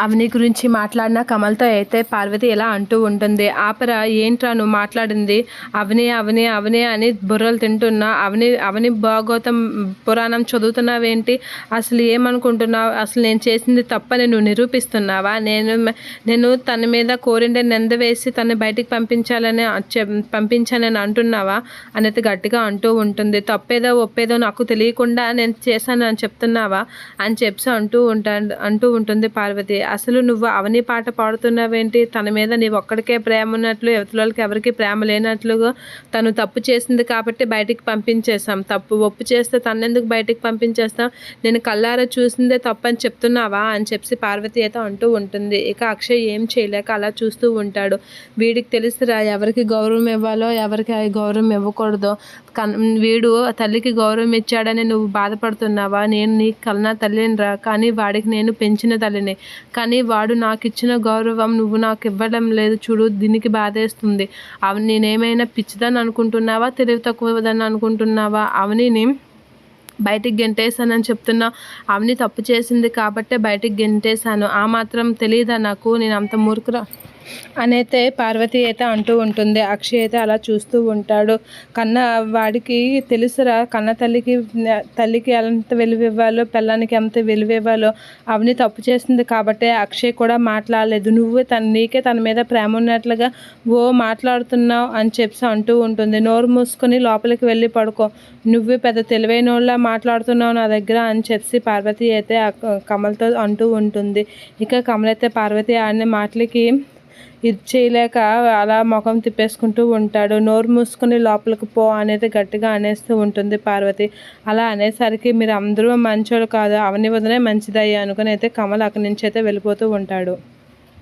అవని గురించి మాట్లాడిన కమల్తో అయితే పార్వతి ఎలా అంటూ ఉంటుంది, ఆపరా ఏంట్రా నువ్వు మాట్లాడింది, అవని అవని అవని అని బుర్రలు తింటున్నా, అవని అవని భాగవతం పురాణం చదువుతున్నావేంటి, అసలు ఏమనుకుంటున్నావు, అసలు నేను చేసింది తప్పని నువ్వు నిరూపిస్తున్నావా, నేను తన మీద కోరిండే నింద వేసి తను బయటికి పంపించానని అంటున్నావా అనేది గట్టిగా అంటూ ఉంటుంది. తప్పేదో ఒప్పేదో నాకు తెలియకుండా నేను చేశాను అని చెప్తున్నావా అని చెప్పి అంటూ ఉంటుంది పార్వతి. అసలు నువ్వు అవని పాట పాడుతున్నావేంటి, తన మీద నీ ఒక్కడికే ప్రేమ ఉన్నట్లు యువతలకి ఎవరికి ప్రేమ లేనట్లుగా, తను తప్పు చేసింది కాబట్టి బయటికి పంపించేశాం, ఒప్పు చేస్తే తనెందుకు బయటికి పంపించేస్తాం, నేను కళ్ళారా చూసిందే తప్పని చెప్తున్నావా అని చెప్పి పార్వతి అయితే అంటూ ఉంటుంది. ఇక అక్షయ్ ఏం చేయలేక అలా చూస్తూ ఉంటాడు. వీడికి తెలుసురా ఎవరికి గౌరవం ఇవ్వాలో ఎవరికి గౌరవం ఇవ్వకూడదో, వీడు తల్లికి గౌరవం ఇచ్చాడని నువ్వు బాధపడుతున్నావా, నేను నీ కన్నా తల్లిని రా, కానీ వాడికి నేను పెంచిన తల్లిని, కానీ వాడు నాకు ఇచ్చిన గౌరవం నువ్వు నాకు ఇవ్వడం లేదు చూడు, దీనికి బాధేస్తుంది. అవి నేనేమైనా పిచ్చిదని అనుకుంటున్నావా, తెలివి తక్కువదని అనుకుంటున్నావా, అవనిని బయటికి గెంటేశానని చెప్తున్నా, అవని తప్పు చేసింది కాబట్టే బయటికి గెంటేశాను, ఆ మాత్రం తెలియదా నాకు, నేను అంత మూర్ఖురా అనైతే పార్వతి అయితే అంటూ ఉంటుంది. అక్షయ్ అయితే అలా చూస్తూ ఉంటాడు. వాడికి తెలుసురా, తల్లికి ఎంత విలువ ఇవ్వాలో, పిల్లానికి ఎంత విలువ ఇవ్వాలో, అవని తప్పు చేసింది కాబట్టే అక్షయ్ కూడా మాట్లాడలేదు, నువ్వు నీకే తన మీద ప్రేమ ఉన్నట్లుగా మాట్లాడుతున్నావు అని చెప్పి అంటూ ఉంటుంది. నోరు మూసుకొని లోపలికి వెళ్ళి పడుకో, నువ్వే పెద్ద తెలివైనోళ్ళ మాట్లాడుతున్నావు నా దగ్గర అని చెప్పి పార్వతి అయితే కమల్తో అంటూ ఉంటుంది. ఇక కమల్ అయితే పార్వతి ఆడిన మాటలకి ఇది చేయలేక అలా ముఖం తిప్పేసుకుంటూ ఉంటాడు. నోరు మూసుకొని లోపలికి పో అనేది గట్టిగా అనేస్తూ ఉంటుంది పార్వతి. అలా అనేసరికి మీరు అందరూ మంచోళ్ళు కాదు, అవని వదనే మంచిదయ్యా అనుకుని అయితే కమల్ అక్కడి నుంచి అయితే వెళ్ళిపోతూ ఉంటాడు.